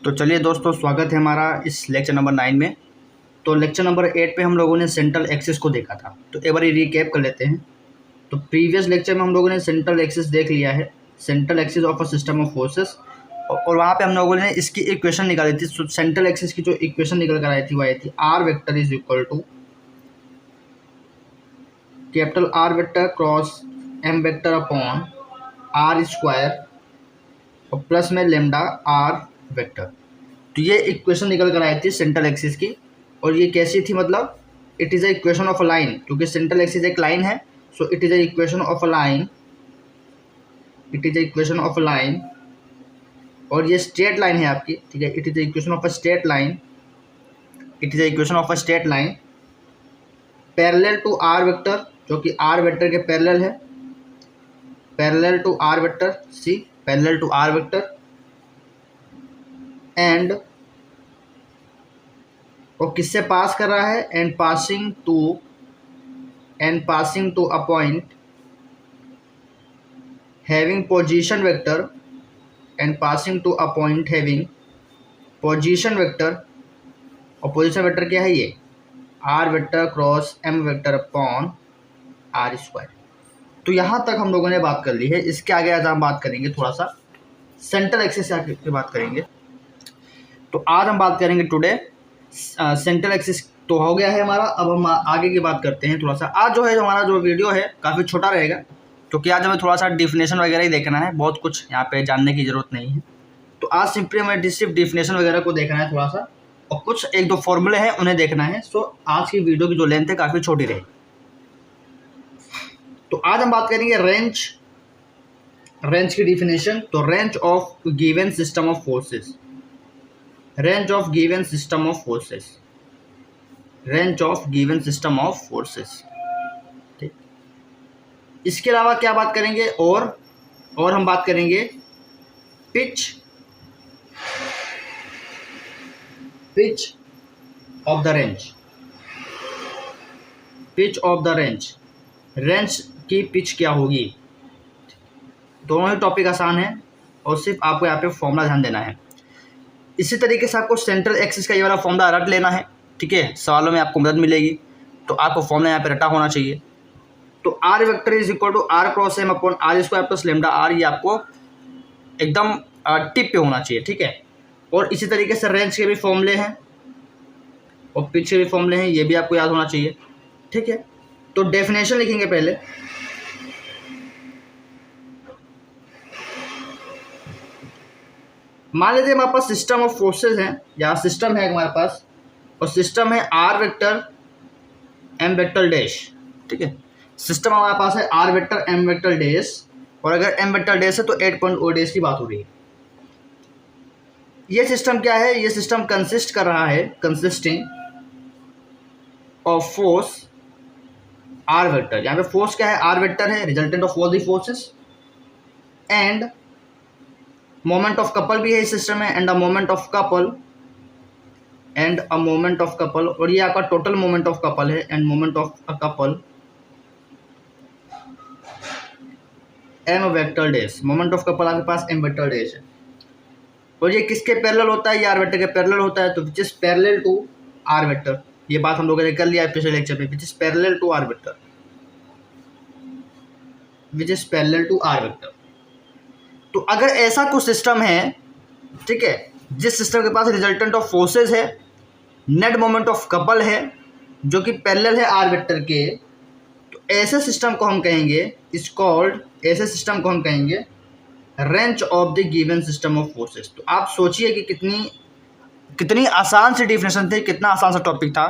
तो चलिए दोस्तों, स्वागत है हमारा इस लेक्चर नंबर 9 में। तो लेक्चर नंबर 8 पे हम लोगों ने सेंट्रल एक्सिस को देखा था, तो एक बार रिकैप कर लेते हैं। तो प्रीवियस लेक्चर में हम लोगों ने सेंट्रल एक्सिस देख लिया है, central axis of a system of forces, और वहाँ पे हम लोगों ने इसकी इक्वेशन निकाली थी। सेंट्रल एक्सिस की जो इक्वेशन निकल कर आई थी वो आई थी R vector is equal to capital R vector cross M vector upon R square और प्लस में लेमडा आर वेक्टर। तो ये इक्वेशन निकल कर आई थी सेंट्रल एक्सिस की, और ये कैसी थी, मतलब it is a equation of a line, क्योंकि सेंट्रल एक्सिस एक लाइन है। So it is a equation of a line, it is a equation of a line, और ये स्ट्रेट लाइन है आपकी, ठीक है। It is a equation of a straight line, it is a equation of a straight line parallel to R vector, जो कि R vector के parallel है, parallel to R vector, see parallel to R vector, and और किससे pass कर रहा है, and passing to a point having position vector, and passing to a point having position vector, और पोजीशन वेक्टर क्या है, ये R vector cross M vector upon R square. तो यहाँ तक हम लोगों ने बात कर ली है। इसके आगे आज हम बात करेंगे थोड़ा सा सेंट्रल एक्सिस की बात करेंगे। तो आज हम बात करेंगे टुडे सेंट्रल एक्सिस तो हो गया है हमारा। अब हम आगे की बात करते हैं थोड़ा सा। आज जो है हमारा जो वीडियो है काफ़ी छोटा रहेगा, क्योंकि आज हमें थोड़ा सा डिफिनेशन वगैरह ही देखना है, बहुत कुछ यहाँ पे जानने की ज़रूरत नहीं है। तो आज सिंपली हमें सिर्फ डिफिनेशन वगैरह को देखना है थोड़ा सा, और कुछ एक दो फॉर्मूले हैं उन्हें देखना है। सो आज की वीडियो की जो लेंथ है काफ़ी छोटी रहेगी। तो आज हम बात करेंगे रेंज की डिफिनेशन। तो range of given system of forces, range of given system of forces, range of given system of forces. ठीक, इसके अलावा क्या बात करेंगे, और हम बात करेंगे pitch of the range, pitch of the range, range की पिच क्या होगी। दोनों ही टॉपिक आसान है, और सिर्फ आपको यहाँ पे फॉर्मूला ध्यान देना है। इसी तरीके से आपको सेंट्रल एक्सिस का ये वाला फॉर्मूला रट लेना है, ठीक है। सवालों में आपको मदद मिलेगी, तो आपको फॉर्मूला यहाँ पे रटा होना चाहिए। तो R vector is equal to R cross M upon R square plus lambda R, ये आपको एकदम टिप पे होना चाहिए, ठीक है। और इसी तरीके से रेंज के भी फॉर्मूले हैं और पिच के भी फॉर्मूले हैं, ये भी आपको याद होना चाहिए, ठीक है। तो डेफिनेशन लिखेंगे पहले। मान लीजिए हमारे पास सिस्टम ऑफ फोर्सेस हैं, या सिस्टम है हमारे पास, और सिस्टम है R vector M vector dash, ठीक है। सिस्टम हमारे पास है R vector M vector dash, और अगर एम वेक्टर डैश है तो 8 पॉइंट ओ डैश की बात हो रही है। ये सिस्टम क्या है, ये सिस्टम कंसिस्ट कर रहा है, consisting of force R vector. यहाँ पे फोर्स क्या है, आर वेक्टर है, resultant of all the forces, and moment of couple भी है इस सिस्टम में, and a moment of couple, and a moment of couple, और ये आपका टोटल मोमेंट ऑफ कपल है, and moment of a couple M vector dash, moment of couple आपके पास एम वेक्टर डैश है। और ये किसके पैरेलल होता है, ये आर वेक्टर के पैरेलल होता है, तो which is parallel to R vector. ये बात हम लोगों ने कर लिया है पिछले लेक्चर में, which is parallel to R vector, which is parallel to R vector. तो अगर ऐसा कुछ सिस्टम है, ठीक है, जिस सिस्टम के पास रिजल्टेंट ऑफ फोर्सेस है, नेट मोमेंट ऑफ कपल है, जो कि पैरेलल है आर वेक्टर के, तो ऐसे सिस्टम को हम कहेंगे, इज कॉल्ड, ऐसे सिस्टम को हम कहेंगे range of the given system of forces. तो आप सोचिए कि कितनी आसान सी डिफिनेशन थी, कितना आसान सा टॉपिक था,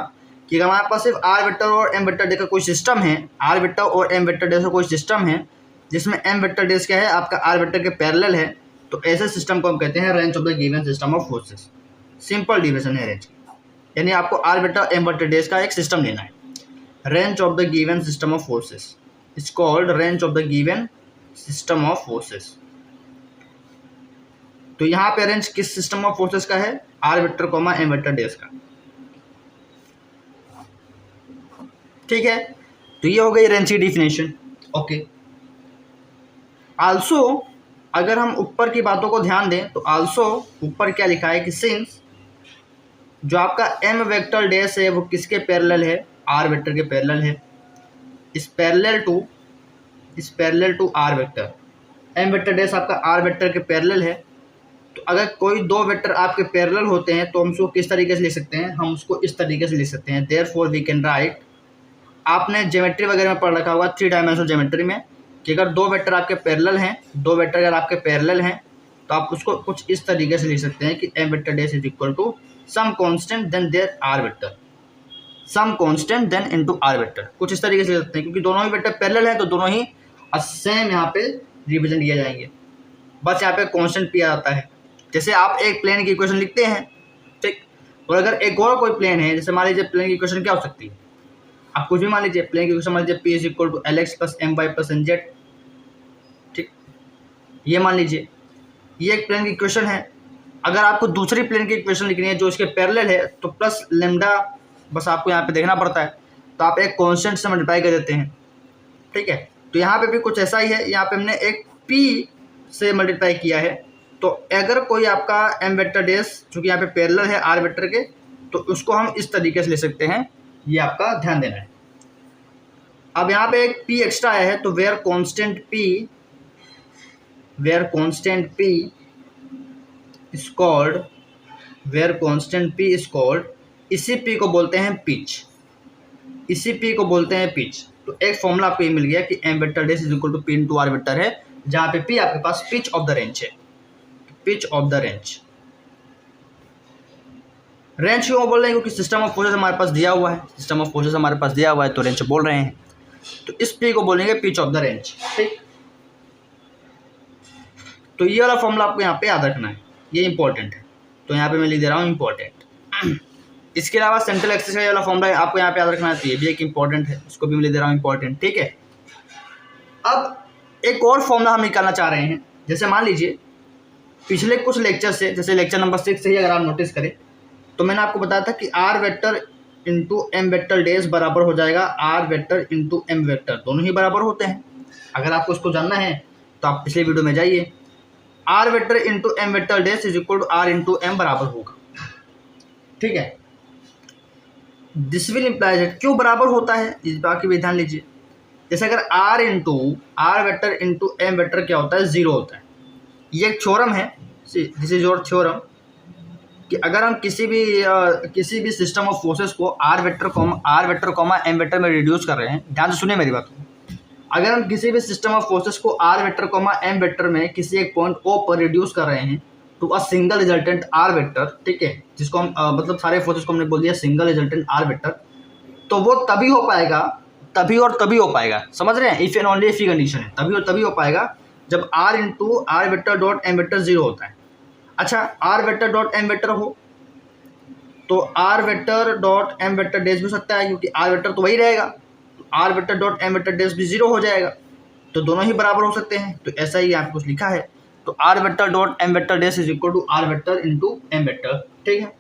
कि अगर हमारे पास सिर्फ आर वेक्टर और एम वेक्टर डे का कोई सिस्टम है, आर वेक्टर और एम वेक्टर डे का कोई सिस्टम है, जिसमें एम वेक्टर डेज क्या है, आपका आर वेक्टर के पैरेलल है, तो ऐसे सिस्टम को हम कहते हैं range of the given system of forces. Simple definition है रेंज की, यानी आपको R vector M vector dash का एक सिस्टम लेना है। Range of the given system of forces is called range of the given system of forces. तो यहाँ पे रेंज किस सिस्टम ऑफ फोर्सेस का है, R vector comma M vector dash का, ठीक है। तो ये हो गई रेंज की डिफिनेशन, ओके। आल्सो अगर हम ऊपर की बातों को ध्यान दें तो आल्सो ऊपर क्या लिखा है कि सिंस जो आपका एम वेक्टर डैश है वो किसके पैरेलल है, आर वेक्टर के पैरेलल है, is parallel to R vector, M vector dash आपका आर वेक्टर के पैरेलल है। तो अगर कोई दो वेक्टर आपके पैरेलल होते हैं तो हम उसको किस तरीके से लिख सकते हैं, हम उसको इस तरीके से लिख सकते हैं, देयरफॉर वी कैन राइट, आपने ज्योमेट्री वगैरह में पढ़ रखा होगा 3 डायमेंशनल ज्योमेट्री में, कि अगर दो वेक्टर आपके पैरेलल हैं, दो वेक्टर अगर आपके पैरेलल हैं तो आप उसको कुछ इस तरीके से लिख सकते हैं कि M vector dash is equal to some constant then there R vector, some constant then into R vector, कुछ इस तरीके से लिख सकते हैं, क्योंकि दोनों ही वेक्टर पैरेलल हैं तो दोनों ही सेम यहाँ पे रिप्रेजेंट किए जाएंगे। बस यहाँ पे कांस्टेंट पी आता है। जैसे आप एक प्लेन की इक्वेशन लिखते हैं, ठीक, और अगर एक और कोई प्लेन है, जैसे मान लीजिए प्लेन की इक्वेशन क्या हो सकती है, आप कुछ भी मान लीजिए, प्लेन की इक्वेशन मान लीजिए P is equal to L X plus M Y plus N Z, ठीक, ये मान लीजिए ये एक प्लेन की इक्वेशन है। अगर आपको दूसरी प्लेन की इक्वेशन लिखनी है जो इसके पैरेलल है तो प्लस लेमडा बस आपको यहाँ पे देखना पड़ता है, तो आप एक कांस्टेंट से मल्टीप्लाई कर देते हैं, ठीक है। तो यहाँ पे भी कुछ ऐसा ही है, यहाँ पे हमने एक p से मल्टीप्लाई किया है। तो अगर कोई आपका m वेक्टर डैश चूँकि यहाँ पे पैरेलल है r वेक्टर के, तो उसको हम इस तरीके से ले सकते हैं, ये आपका ध्यान देना है। अब यहाँ पे एक p एक्स्ट्रा आया है, तो where constant p is called, इसी p को बोलते हैं पिच, तो एक फॉर्मूला आपको ये मिल गया कि m vector dash is equal to p into R vector है, जहाँ पे p आपके पास पिच ऑफ द रेंज है, रेंज क्यों बोल रहे हैं, क्योंकि सिस्टम ऑफ फोर्सेस हमारे पास दिया हुआ है, तो रेंज बोल रहे हैं, तो इस p को बोलेंगे पिच ऑफ द रेंज, ठीक। तो ये वाला फॉर्मूला आपको यहाँ पे याद रखना है, ये इंपॉर्टेंट है, तो यहाँ पे मैं लिख दे रहा हूँ इंपॉर्टेंट। इसके अलावा सेंट्रल एक्सिस का वाला फॉर्मूला आपको यहाँ पे याद रखना है, ये भी एक इंपॉर्टेंट है, इसको भी मैं लिख दे रहा हूँ इंपॉर्टेंट, ठीक है। अब एक और फॉर्मूला हम निकालना चाह रहे हैं, जैसे मान लीजिए पिछले कुछ लेक्चर से, जैसे लेक्चर नंबर 6 से ही अगर आप नोटिस करें तो मैंने आपको बताया था कि R vector into M vector dash बराबर हो जाएगा R vector into M vector, दोनों ही बराबर होते हैं। अगर आपको उसको जानना है तो आप पिछले वीडियो में जाइए, R vector into M vector dash is equal to R into M बराबर होगा, ठीक है। दिस विल इम्प्लाइज इट, क्यों बराबर होता है इस बात की भी ध्यान लीजिए। जैसे अगर R vector into M vector क्या होता है, 0 होता है। ये एक थ्योरम है, दिस इज योर थ्योरम, कि अगर हम किसी भी सिस्टम ऑफ फोर्सेस को R vector comma M vector में रिड्यूस कर रहे हैं, ध्यान से सुनिए मेरी बात को, अगर हम किसी भी सिस्टम ऑफ फोर्सेस को R vector comma M vector में किसी एक पॉइंट ओ पर रिड्यूस कर रहे हैं to a single resultant R vector, ठीक है, जिसको हम मतलब सारे फोर्सेस को हमने बोल दिया सिंगल रिजल्टेंट आर वेक्टर, तो वो तभी हो पाएगा, समझ रहे हैं, इफ एंड ओनली इफ की कंडीशन है, तभी हो पाएगा जब R into R vector dot M vector 0 होता है। अच्छा, R vector dot M vector हो तो R vector dot M vector dash भी हो सकता है, क्योंकि आर वेक्टर तो वही रहेगा, R vector dot M vector dash भी 0 हो जाएगा, तो दोनों ही बराबर हो सकते हैं। तो ऐसा ही यहाँ पे कुछ लिखा है, तो R vector dot M vector dash is equal to R vector into M vector, ठीक है।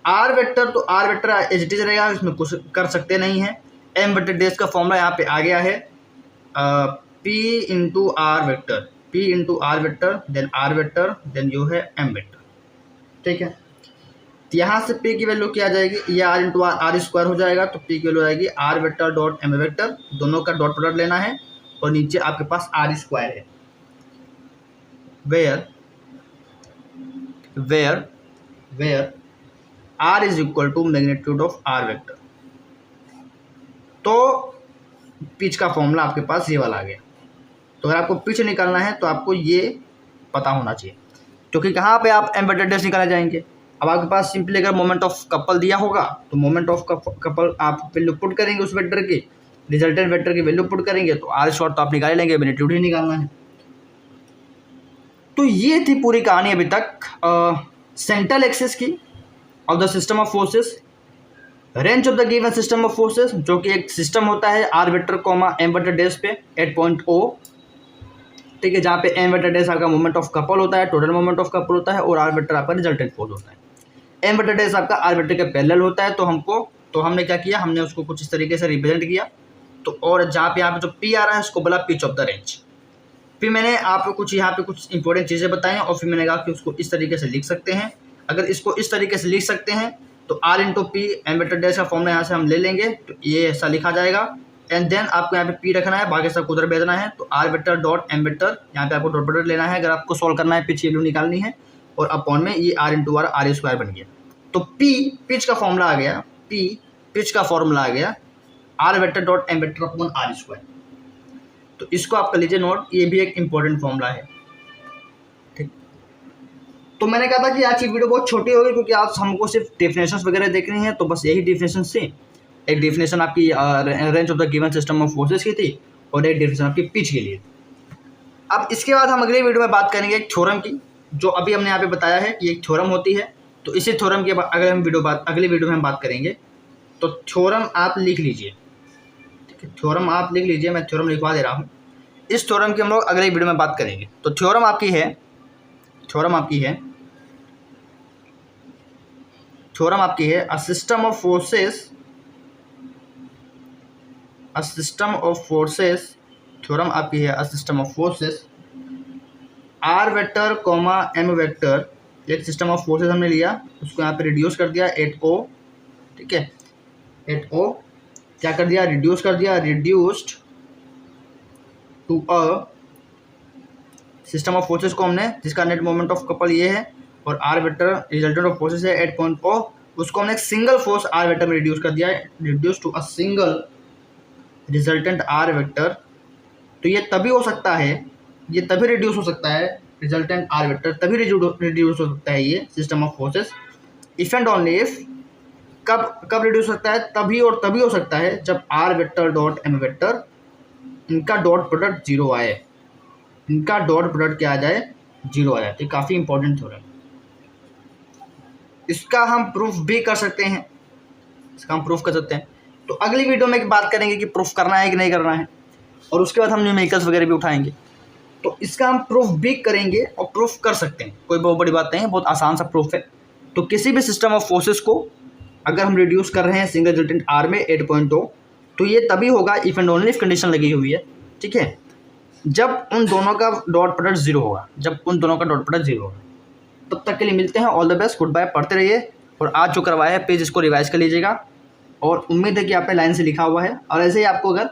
आर वेक्टर तो R vector as it is रहेगा, इसमें कुछ कर सकते नहीं है। एम वेक्टर डैश का फॉर्मूला यहाँ पे आ गया है, P into R vector then R vector then जो है एम वेक्टर, ठीक है। तो यहाँ से p की वैल्यू क्या आ जाएगी, ये r इंटू आर स्क्वायर हो जाएगा, तो p की वैल्यू आएगी R vector dot M vector, दोनों का डॉट प्रोडक्ट लेना है, और नीचे आपके पास आर स्क्वायर है, where r is equal to magnitude of R vector. तो पिच का फॉर्मूला आपके पास ये वाला आ गया। तो अगर आपको पिच निकालना है तो आपको ये पता होना चाहिए, क्योंकि कहाँ पे आप एम वेक्टर डैश निकाले जाएंगे। अब आपके पास सिंपली अगर मोमेंट ऑफ कपल दिया होगा तो मोमेंट ऑफ कपल आप वैल्यू पुट करेंगे, उस वेक्टर की रिजल्टेंट वेक्टर की वैल्यू पुट करेंगे, तो आर शॉर्ट तो आप निकाल लेंगे, मैग्नीट्यूड ही निकालना है। तो ये थी पूरी कहानी अभी तक सेंट्रल एक्सिस की of the system of forces, range of the given system of forces, जो कि एक सिस्टम होता है R vector comma M vector dash पे एट पॉइंट ओ, ठीक है, जहाँ पे एम वेक्टर डैश आपका मोमेंट ऑफ कपल होता है, टोटल मोमेंट ऑफ कपल होता है, और आर वेक्टर आपका रिजल्टेंट फोर्स होता है। एम वेक्टर डैश आपका आर वेक्टर के पैरेलल होता है, तो हमने क्या किया, हमने उसको कुछ इस तरीके से रिप्रेजेंट किया। तो और जहाँ पे यहाँ पे जो पी आ रहा है उसको बोला पिच ऑफ द रेंज, फिर मैंने आपको कुछ यहाँ पे कुछ इंपॉर्टेंट चीज़ें बताई और फिर मैंने कहा कि उसको इस तरीके से लिख सकते हैं। अगर इसको इस तरीके से लिख सकते हैं तो R into P M vector dash का फॉर्मूला यहाँ से हम ले लेंगे, तो ये ऐसा लिखा जाएगा। एंड देन आपको यहाँ पे P रखना है, बाकी सब उधर भेजना है। तो R vector dot M vector, यहाँ पे आपको डॉट प्रोडक्ट लेना है अगर आपको सॉल्व करना है, पिच वैल्यू निकालनी है, और अपॉन में ये R इंटू आर स्क्वायर बन गया। तो P पिच का फॉर्मूला आ गया, P पिच का फॉर्मूला आ गया R vector dot M vector upon R square. तो इसको आप कर लीजिए नोट, ये भी एक इम्पोर्टेंट फॉर्मूला है। ठीक, तो मैंने कहा था कि आज की वीडियो बहुत छोटी होगी क्योंकि आज हमको सिर्फ डेफिनेशंस वगैरह देखनी है, तो बस यही डेफिनेशन थी। एक डेफिनेशन आपकी range of the given system of forces की थी और एक डेफिनेशन आपकी पिच के लिए। अब इसके बाद हम अगली वीडियो में बात करेंगे एक थ्योरम की, जो अभी हमने यहाँ पे बताया है कि एक थ्योरम होती है। तो इसी थ्योरम के बाद अगली वीडियो में हम बात करेंगे। तो थ्योरम आप लिख लीजिए, ठीक है, थ्योरम आप लिख लीजिए, मैं थ्योरम लिखवा दे रहा हूँ। इस थ्योरम की हम लोग अगले वीडियो में बात करेंगे। तो थ्योरम आपकी है a system of forces, theorem आपकी है a system of forces R vector comma M vector. एक सिस्टम ऑफ फोर्सेस हमने लिया, उसको यहाँ पे रिड्यूस कर दिया एट ओ, ठीक है, एट ओ क्या कर दिया, रिड्यूस कर दिया, reduced to a system of forces को हमने, जिसका नेट मोमेंट ऑफ कपल ये है और R vector resultant of forces है एट पॉइंट ओ, उसको हमने एक सिंगल फोर्स आर वेक्टर में रिड्यूस कर दिया है, reduce to a single resultant R vector. तो ये तभी हो सकता है, ये तभी रिड्यूस हो सकता है, रिजल्टेंट आर वेक्टर तभी रिड्यूस हो सकता है ये system of forces, if and only if, कब रिड्यूस हो सकता है, तभी और तभी हो सकता है जब R vector dot M vector इनका डॉट प्रोडक्ट जीरो आए, इनका डॉट प्रोडक्ट क्या आ जाए, जीरो आ जाए। तो काफ़ी इंपॉर्टेंट थ्योरम, इसका हम प्रूफ भी कर सकते हैं, तो अगली वीडियो में बात करेंगे कि प्रूफ करना है कि नहीं करना है, और उसके बाद हम न्यूमेरिकल्स वगैरह भी उठाएंगे। तो इसका हम प्रूफ भी करेंगे और प्रूफ कर सकते हैं, कोई बहुत बड़ी बात नहीं है, बहुत आसान सा प्रूफ है। तो किसी भी सिस्टम ऑफ फोर्सेस को अगर हम रिड्यूस कर रहे हैं सिंगल रिजल्टेंट आर में 8.2, तो ये तभी होगा if and only if condition लगी हुई है, ठीक है, जब उन दोनों का डॉट प्रोडक्ट जीरो होगा, तब तक के लिए मिलते हैं, all the best, goodbye, पढ़ते रहिए। और आज जो करवाया है पेज इसको रिवाइज कर लीजिएगा, और उम्मीद है कि आप पे लाइन से लिखा हुआ है। और ऐसे ही आपको अगर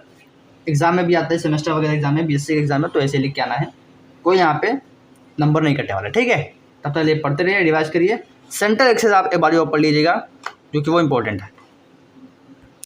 एग्जाम में भी आता है, सेमेस्टर वगैरह एग्जाम में, बीएससी के एग्जाम में, तो ऐसे लिख के आना है, कोई यहाँ पे नंबर नहीं कटने वाला, ठीक है। तब तक पढ़ते रहिए, रिवाइज करिए, सेंटर एक्सेस आप एक बार पढ़ लीजिएगा, जो कि वो इंपॉर्टेंट है।